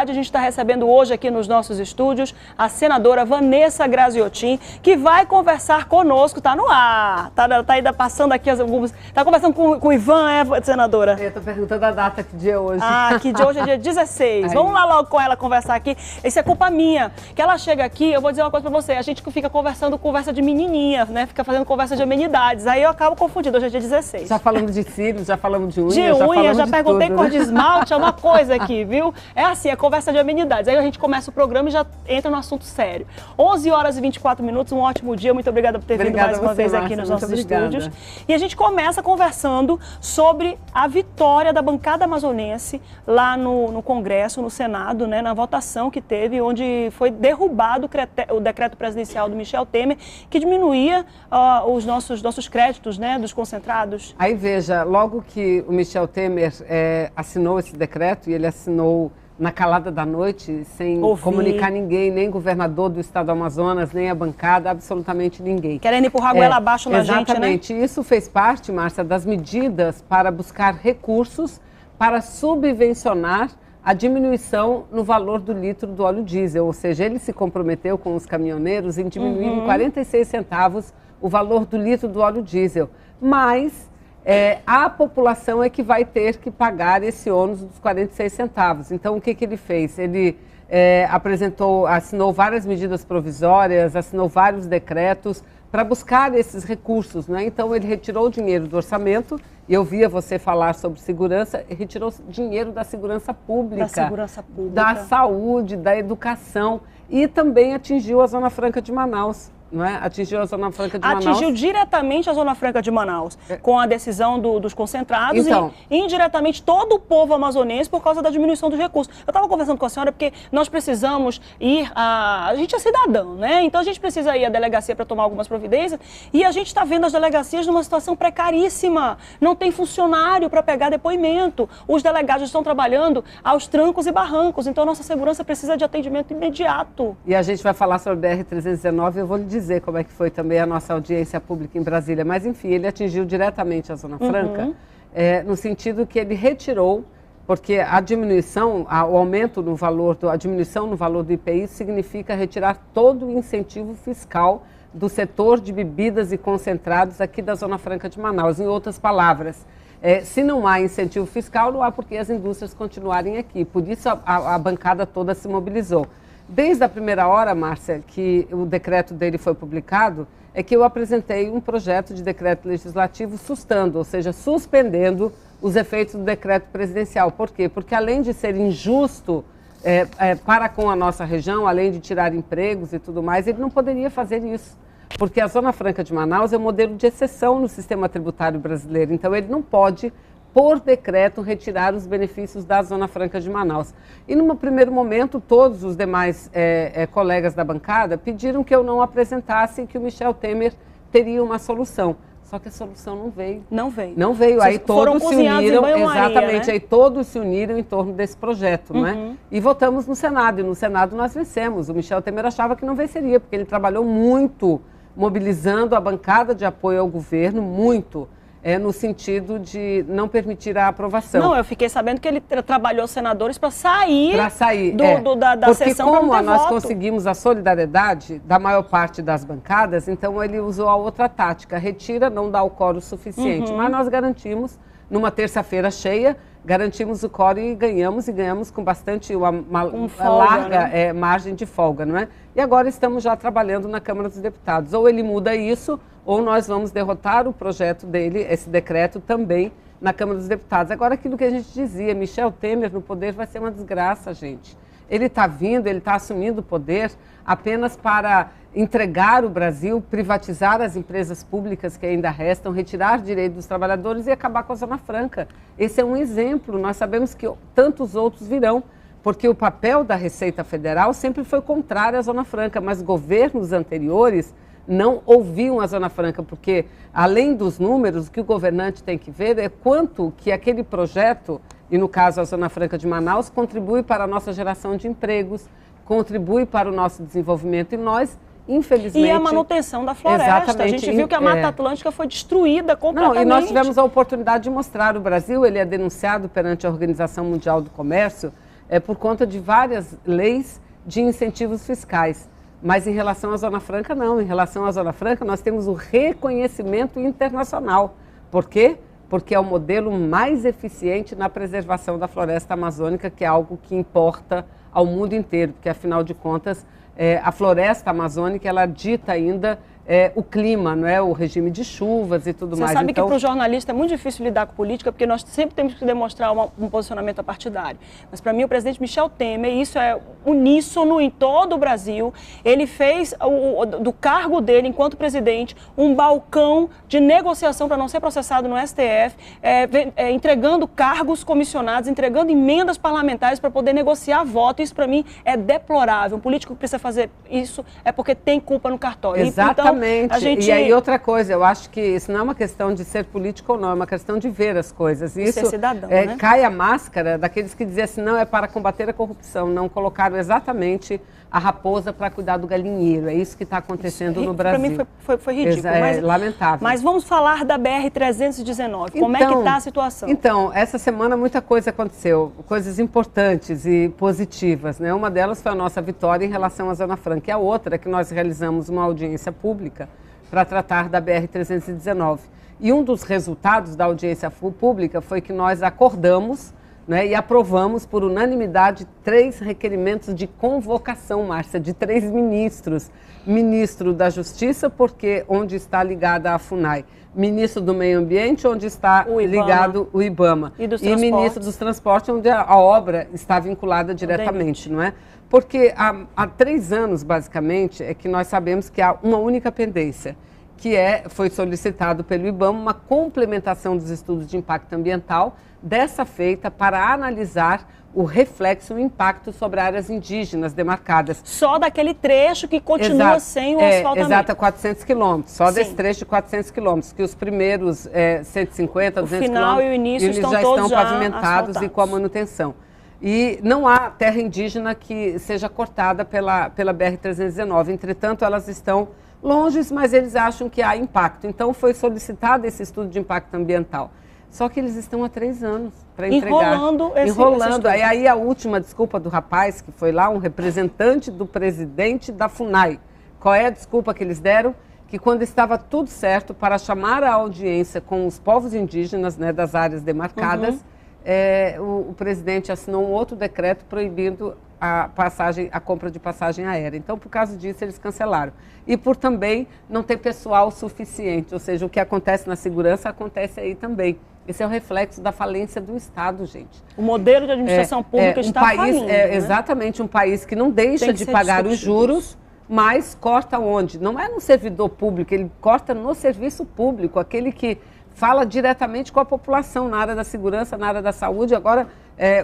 amenidade, a gente está recebendo hoje aqui nos nossos estúdios a senadora Vanessa Graziotin, que vai conversar conosco, está no ar, tá ainda passando aqui algumas... Está conversando com o Ivan, senadora? Eu estou perguntando a data, que dia é hoje. Ah, que dia hoje é dia 16. Vamos lá logo com ela conversar aqui. Isso é culpa minha. Que ela chega aqui, eu vou dizer uma coisa para você, a gente fica conversando conversa de menininha, né? Fica fazendo conversa de amenidades. Aí eu acabo confundindo, hoje é dia 16. Já falamos de cílios, já falamos de unha, já perguntei cor de esmalte, é uma coisa aqui, viu? É assim, é conversa de amenidades. Aí a gente começa o programa e já entra no assunto sério. 11 horas e 24 minutos, um ótimo dia. Muito obrigada por ter vindo mais uma vez aqui nos nossos estúdios. E a gente começa conversando sobre a vitória da bancada amazonense lá no Congresso, no Senado, né, na votação que teve, onde foi derrubado o decreto presidencial do Michel Temer, que diminuía os nossos créditos, né, dos concentrados. Aí veja, logo que o Michel Temer assinou esse decreto, e ele assinou na calada da noite, sem comunicar ninguém, nem governador do estado do Amazonas, nem a bancada, absolutamente ninguém. Querendo empurrar a goela abaixo na gente, né? Exatamente. Isso fez parte, Márcia, das medidas para buscar recursos para subvencionar a diminuição no valor do litro do óleo diesel. Ou seja, ele se comprometeu com os caminhoneiros em diminuir em 46 centavos o valor do litro do óleo diesel. Mas a população é que vai ter que pagar esse ônus dos 46 centavos. Então, o que ele fez? Ele assinou várias medidas provisórias, assinou vários decretos para buscar esses recursos, né? Então, ele retirou o dinheiro do orçamento, e eu via você falar sobre segurança, retirou dinheiro da segurança pública, da saúde, da educação, e também atingiu a Zona Franca de Manaus. Não é? Atingiu a Zona Franca de Manaus. Atingiu diretamente a Zona Franca de Manaus, com a decisão dos concentrados, então, e indiretamente todo o povo amazonense por causa da diminuição dos recursos. Eu estava conversando com a senhora porque nós precisamos ir a gente é cidadão, né? Então a gente precisa ir à delegacia para tomar algumas providências, e a gente está vendo as delegacias numa situação precaríssima. Não tem funcionário para pegar depoimento. Os delegados estão trabalhando aos trancos e barrancos, então a nossa segurança precisa de atendimento imediato. E a gente vai falar sobre a BR-319, eu vou lhe dizer como é que foi também a nossa audiência pública em Brasília, mas enfim, ele atingiu diretamente a Zona Franca, no sentido que ele retirou, porque a diminuição, o aumento no valor, a diminuição no valor do IPI significa retirar todo o incentivo fiscal do setor de bebidas e concentrados aqui da Zona Franca de Manaus. Em outras palavras, se não há incentivo fiscal, não há por que as indústrias continuarem aqui. Por isso a bancada toda se mobilizou. Desde a primeira hora, Márcia, que o decreto dele foi publicado, é que eu apresentei um projeto de decreto legislativo sustando, ou seja, suspendendo os efeitos do decreto presidencial. Por quê? Porque além de ser injusto para com a nossa região, além de tirar empregos e tudo mais, ele não poderia fazer isso. Porque a Zona Franca de Manaus é um modelo de exceção no sistema tributário brasileiro, então ele não pode, por decreto, retirar os benefícios da Zona Franca de Manaus. E, num primeiro momento, todos os demais colegas da bancada pediram que eu não apresentasse e que o Michel Temer teria uma solução. Só que a solução não veio. Não veio. Não veio. Aí todos se uniram, exatamente, né? Aí todos se uniram em torno desse projeto, não é? E votamos no Senado, e no Senado nós vencemos. O Michel Temer achava que não venceria, porque ele trabalhou muito, mobilizando a bancada de apoio ao governo, muito, no sentido de não permitir a aprovação. Não, eu fiquei sabendo que ele trabalhou senadores para sair, da sessão. Porque como nós conseguimos a solidariedade da maior parte das bancadas, então ele usou a outra tática, retira, não dá o quórum suficiente. Mas nós garantimos, numa terça-feira cheia, garantimos o quórum e ganhamos com bastante, uma larga, né? Margem de folga, não é? E agora estamos já trabalhando na Câmara dos Deputados. Ou ele muda isso, ou nós vamos derrotar o projeto dele, esse decreto, também na Câmara dos Deputados. Agora, aquilo que a gente dizia, Michel Temer no poder vai ser uma desgraça, gente. Ele está vindo, ele está assumindo o poder apenas para entregar o Brasil, privatizar as empresas públicas que ainda restam, retirar direitos dos trabalhadores e acabar com a Zona Franca. Esse é um exemplo, nós sabemos que tantos outros virão, porque o papel da Receita Federal sempre foi contrário à Zona Franca, mas governos anteriores não ouviam a Zona Franca, porque além dos números, o que o governante tem que ver é quanto que aquele projeto, e no caso a Zona Franca de Manaus, contribui para a nossa geração de empregos, contribui para o nosso desenvolvimento, e nós, infelizmente... E a manutenção da floresta. Exatamente. A gente viu que a Mata Atlântica foi destruída completamente. Não, e nós tivemos a oportunidade de mostrar. O Brasil, ele é denunciado perante a Organização Mundial do Comércio por conta de várias leis de incentivos fiscais. Mas em relação à Zona Franca, não. Em relação à Zona Franca, nós temos o reconhecimento internacional. Por quê? Porque é o modelo mais eficiente na preservação da floresta amazônica, que é algo que importa ao mundo inteiro, porque, afinal de contas, a floresta amazônica, ela dita ainda o clima, não é? O regime de chuvas e tudo mais. Você sabe então... que para o jornalista é muito difícil lidar com política, porque nós sempre temos que demonstrar um posicionamento apartidário. Mas para mim o presidente Michel Temer, isso é uníssono em todo o Brasil, ele fez do cargo dele, enquanto presidente, um balcão de negociação para não ser processado no STF, entregando cargos comissionados, entregando emendas parlamentares para poder negociar voto. Isso para mim é deplorável. Um político que precisa fazer isso é porque tem culpa no cartório. Exatamente. Então, E aí outra coisa, eu acho que isso não é uma questão de ser político ou não, é uma questão de ver as coisas. Isso ser cidadão, né? Cai a máscara daqueles que diziam assim, não, é para combater a corrupção, não colocaram exatamente a raposa para cuidar do galinheiro. É isso que está acontecendo no Brasil. Para mim foi ridículo. Lamentável. Mas vamos falar da BR-319. Como é que está a situação? Então, essa semana muita coisa aconteceu, coisas importantes e positivas, né? Uma delas foi a nossa vitória em relação à Zona Franca. E a outra é que nós realizamos uma audiência pública para tratar da BR-319. E um dos resultados da audiência pública foi que nós acordamos, né, e aprovamos por unanimidade 3 requerimentos de convocação, Márcia, de 3 ministros. Ministro da Justiça, porque onde está ligada a FUNAI. Ministro do Meio Ambiente, onde está ligado o IBAMA. E Ministro dos Transportes, onde a obra está vinculada diretamente, não é? Porque há 3 anos, basicamente, é que nós sabemos que há uma única pendência, que foi solicitado pelo IBAMA uma complementação dos estudos de impacto ambiental, dessa feita para analisar o reflexo, o impacto sobre áreas indígenas demarcadas. Só daquele trecho que continua sem o asfaltamento. Exato, 400 quilômetros, só desse trecho de 400 quilômetros, que os primeiros 150, 200 quilômetros... O final e o início já todos estão pavimentados e com a manutenção. E não há terra indígena que seja cortada pela BR-319, entretanto elas estão longe, mas eles acham que há impacto. Então foi solicitado esse estudo de impacto ambiental. Só que eles estão há 3 anos para entregar. Enrolando. Aí a última desculpa do rapaz, que foi lá, um representante do presidente da FUNAI. Qual é a desculpa que eles deram? Que quando estava tudo certo para chamar a audiência com os povos indígenas, né, das áreas demarcadas, o presidente assinou um outro decreto proibindo a compra de passagem aérea. Então, por causa disso, eles cancelaram. E por também não ter pessoal suficiente, ou seja, o que acontece na segurança acontece aí também. Esse é o reflexo da falência do Estado, gente. O modelo de administração pública está falindo, né? Exatamente, um país que não deixa de pagar os juros, mas corta onde? Não é no servidor público, ele corta no serviço público, aquele que fala diretamente com a população na área da segurança, na área da saúde. Agora,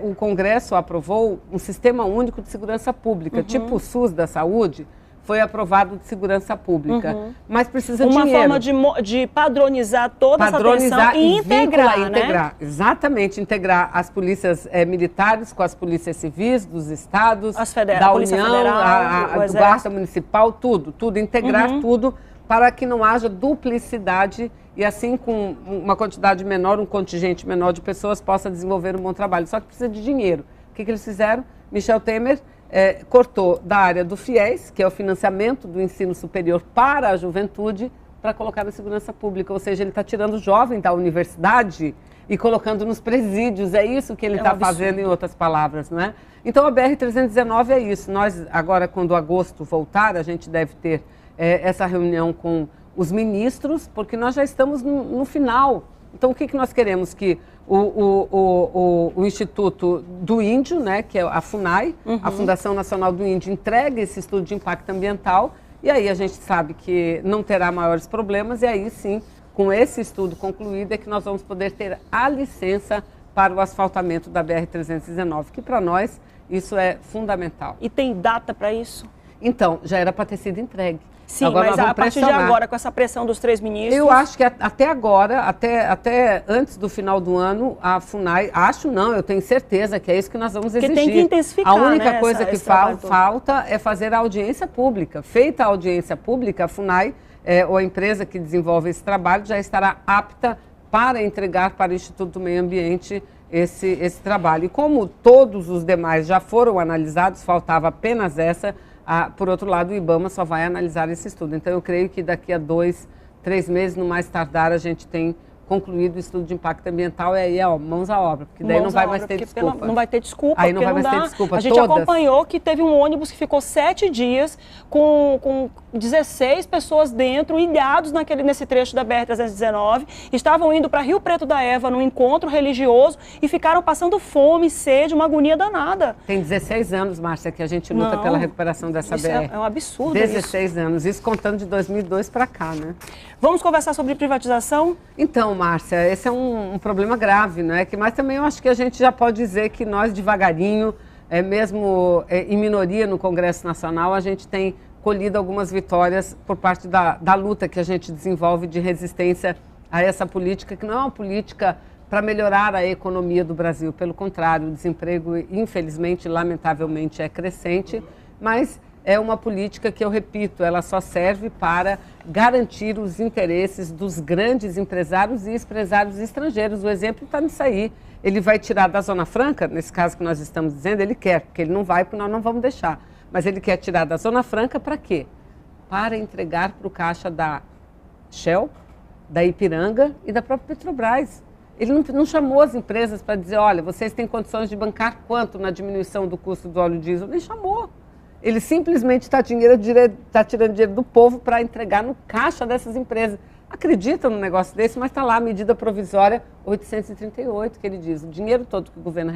o Congresso aprovou um sistema único de segurança pública, tipo o SUS da saúde, foi aprovado de segurança pública. Mas precisa de dinheiro. Uma forma de padronizar toda essa atenção e integrar, né? Exatamente, integrar as polícias militares com as polícias civis dos estados, da União, do Guarda Municipal, tudo, integrar tudo para que não haja duplicidade e assim com uma quantidade menor, um contingente menor de pessoas possa desenvolver um bom trabalho. Só que precisa de dinheiro. O que eles fizeram? Michel Temer cortou da área do FIES, que é o financiamento do ensino superior para a juventude, para colocar na segurança pública. Ou seja, ele está tirando o jovem da universidade e colocando nos presídios. É isso que ele está fazendo, em outras palavras, não é? Então, a BR-319 é isso. Nós, agora, quando agosto voltar, a gente deve ter essa reunião com os ministros, porque nós já estamos no final. Então, o que nós queremos? Que o Instituto do Índio, né, que é a FUNAI, a Fundação Nacional do Índio, entregue esse estudo de impacto ambiental, e aí a gente sabe que não terá maiores problemas, e aí sim, com esse estudo concluído, é que nós vamos poder ter a licença para o asfaltamento da BR-319, que para nós isso é fundamental. E tem data para isso? Então, já era para ter sido entregue. Sim, agora mas a partir de agora, com essa pressão dos 3 ministros... Eu acho que até agora, até antes do final do ano, a FUNAI... eu tenho certeza que é isso que nós vamos exigir. Que tem que intensificar, a única coisa que falta é fazer a audiência pública. Feita a audiência pública, a FUNAI, ou a empresa que desenvolve esse trabalho, já estará apta para entregar para o Instituto do Meio Ambiente esse trabalho. E como todos os demais já foram analisados, faltava apenas essa, por outro lado, o IBAMA só vai analisar esse estudo. Então, eu creio que daqui a 2, 3 meses, no mais tardar, a gente tem concluído o estudo de impacto ambiental, e aí, mãos à obra, porque daí não vai mais ter desculpa. Não vai ter desculpa, aí não vai mais ter desculpa. A gente acompanhou que teve um ônibus que ficou 7 dias com 16 pessoas dentro, ilhados nesse trecho da BR-319, estavam indo para Rio Preto da Eva num encontro religioso e ficaram passando fome, sede, uma agonia danada. Tem 16 anos, Márcia, que a gente luta pela recuperação dessa BR. É um absurdo 16 anos, isso contando de 2002 para cá, né? Vamos conversar sobre privatização? Então, Márcia, esse é um problema grave, né? Mas também eu acho que a gente já pode dizer que nós, devagarinho, mesmo em minoria no Congresso Nacional, a gente tem colhido algumas vitórias por parte da luta que a gente desenvolve de resistência a essa política, que não é uma política para melhorar a economia do Brasil. Pelo contrário, o desemprego, infelizmente, lamentavelmente, é crescente, mas é uma política que, eu repito, ela só serve para garantir os interesses dos grandes empresários e empresários estrangeiros. O exemplo está nisso aí. Ele vai tirar da Zona Franca, nesse caso que nós estamos dizendo, ele quer, porque ele não vai, porque nós não vamos deixar. Mas ele quer tirar da Zona Franca para quê? Para entregar para o caixa da Shell, da Ipiranga e da própria Petrobras. Ele não chamou as empresas para dizer, olha, vocês têm condições de bancar quanto na diminuição do custo do óleo diesel? Nem chamou. Ele simplesmente está tirando dinheiro do povo para entregar no caixa dessas empresas. Acreditam num negócio desse, mas está lá a medida provisória 838, que ele diz, o dinheiro todo que o governo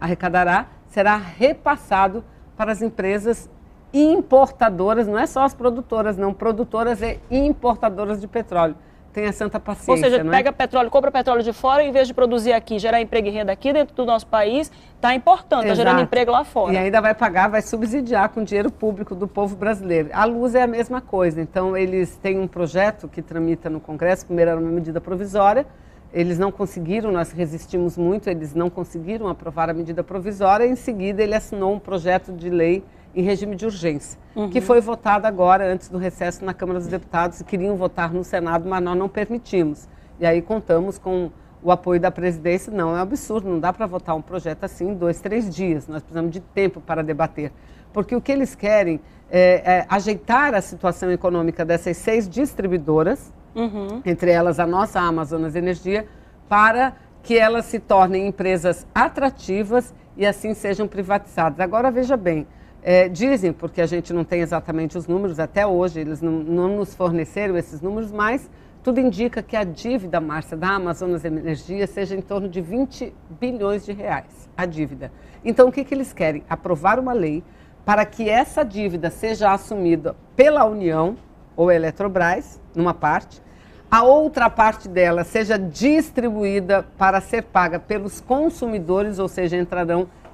arrecadará será repassado para as empresas importadoras, não é só as produtoras, não, produtoras e importadoras de petróleo. Tenha santa paciência. Ou seja, pega petróleo, compra petróleo de fora, em vez de produzir aqui, gerar emprego e renda aqui dentro do nosso país, está importando, está gerando emprego lá fora. E ainda vai pagar, vai subsidiar com dinheiro público do povo brasileiro. A luz é a mesma coisa. Então, eles têm um projeto que tramita no Congresso, primeiro era uma medida provisória, eles não conseguiram, nós resistimos muito, eles não conseguiram aprovar a medida provisória, e em seguida ele assinou um projeto de lei em regime de urgência, que foi votado agora, antes do recesso, na Câmara dos Deputados, e queriam votar no Senado, mas nós não permitimos. E aí contamos com o apoio da presidência. Não, é um absurdo, não dá para votar um projeto assim em 2, 3 dias, nós precisamos de tempo para debater. Porque o que eles querem é ajeitar a situação econômica dessas 6 distribuidoras, entre elas a nossa Amazonas Energia, para que elas se tornem empresas atrativas e assim sejam privatizadas. Agora, veja bem, dizem, porque a gente não tem exatamente os números, até hoje eles não nos forneceram esses números, mas tudo indica que a dívida, Márcia, da Amazonas Energia seja em torno de 20 bilhões de reais, a dívida. Então, o que eles querem? Aprovar uma lei para que essa dívida seja assumida pela União, ou Eletrobras, numa parte, a outra parte dela seja distribuída para ser paga pelos consumidores, ou seja,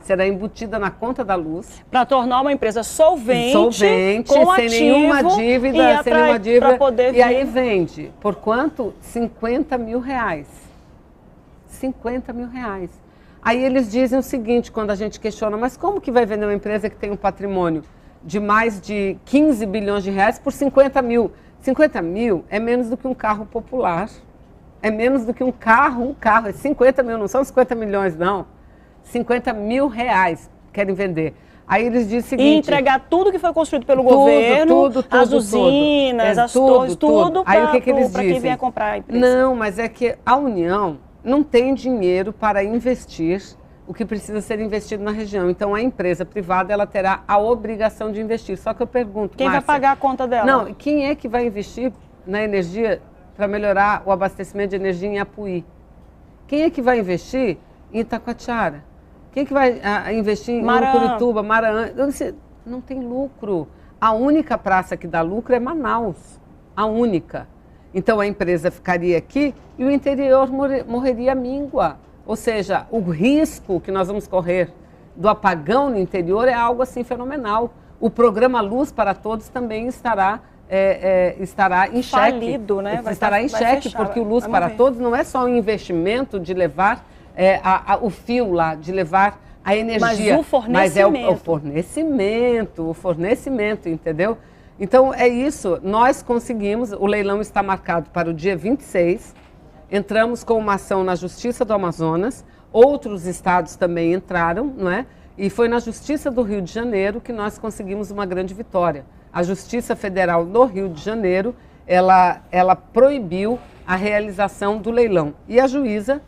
será embutida na conta da luz. Para tornar uma empresa solvente com sem nenhuma dívida, e aí vende. Por quanto? 50 mil reais. 50 mil reais. Aí eles dizem o seguinte, quando a gente questiona, mas como que vai vender uma empresa que tem um patrimônio de mais de 15 bilhões de reais por 50 mil? 50 mil é menos do que um carro popular. É menos do que um carro, é 50 mil, não são 50 milhões, não. 50 mil reais querem vender. Aí eles dizem o seguinte... E entregar tudo que foi construído pelo governo, as usinas, as torres, tudo para quem vier comprar a empresa. Não, mas é que a União não tem dinheiro para investir o que precisa ser investido na região. Então, a empresa privada ela terá a obrigação de investir. Só que eu pergunto, quem Márcia, vai pagar a conta dela? Não, quem é que vai investir na energia para melhorar o abastecimento de energia em Apuí? Quem é que vai investir em Itacoatiara? Quem é que vai investir em Curitiba, Maranhão? Não tem lucro. A única praça que dá lucro é Manaus. A única. Então, a empresa ficaria aqui e o interior morreria míngua. Ou seja, o risco que nós vamos correr do apagão no interior é algo assim fenomenal. O programa Luz para Todos também estará em xeque. Falido, né? Estará em xeque, porque o Luz para Todos não é só um investimento de levar o fio lá, de levar a energia. Mas o fornecimento. Mas é o fornecimento, entendeu? Então, é isso. Nós conseguimos, o leilão está marcado para o dia 26, entramos com uma ação na Justiça do Amazonas, outros estados também entraram, não é? E foi na Justiça do Rio de Janeiro que nós conseguimos uma grande vitória. A Justiça Federal no Rio de Janeiro, ela proibiu a realização do leilão. E a juíza,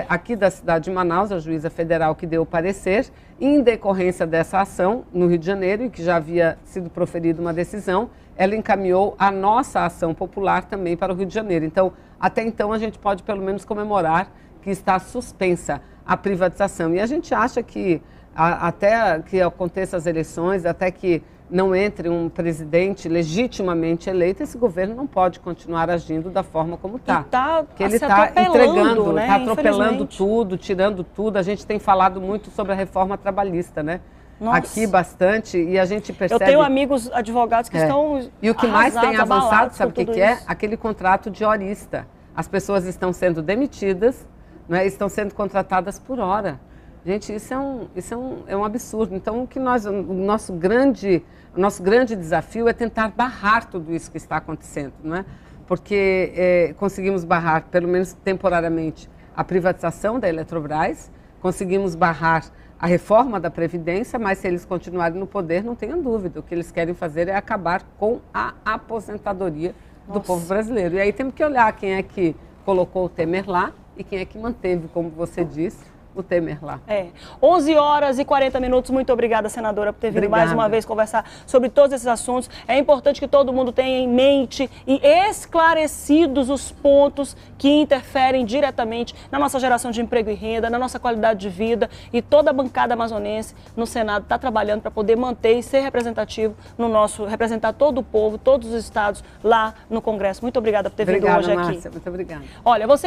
aqui da cidade de Manaus, a juíza federal que deu o parecer, em decorrência dessa ação no Rio de Janeiro, e que já havia sido proferida uma decisão, ela encaminhou a nossa ação popular também para o Rio de Janeiro. Então, até então, a gente pode pelo menos comemorar que está suspensa a privatização. E a gente acha que, até que aconteçam as eleições, até que não entre um presidente legitimamente eleito, esse governo não pode continuar agindo da forma como está. Porque ele está entregando, né? Está atropelando tudo, tirando tudo. A gente tem falado muito sobre a reforma trabalhista, né? Nossa. Aqui bastante, e a gente percebe... Eu tenho amigos advogados que estão E o que mais tem avançado, sabe o que é? Aquele contrato de horista. As pessoas estão sendo demitidas, né? Estão sendo contratadas por hora. Gente, isso é um absurdo. Então, o nosso grande desafio é tentar barrar tudo isso que está acontecendo, não é? Porque conseguimos barrar, pelo menos temporariamente, a privatização da Eletrobras, conseguimos barrar a reforma da Previdência, mas se eles continuarem no poder, não tenham dúvida, o que eles querem fazer é acabar com a aposentadoria do povo brasileiro. E aí temos que olhar quem é que colocou o Temer lá e quem é que manteve, como você disse, o Temer lá. 11h40. Muito obrigada, senadora, por ter vindo mais uma vez conversar sobre todos esses assuntos. É importante que todo mundo tenha em mente e esclarecidos os pontos que interferem diretamente na nossa geração de emprego e renda, na nossa qualidade de vida, e toda a bancada amazonense no Senado está trabalhando para poder manter e ser representativo representar todo o povo, todos os estados lá no Congresso. Muito obrigada por ter vindo hoje aqui. Márcia, muito obrigada. Olha, você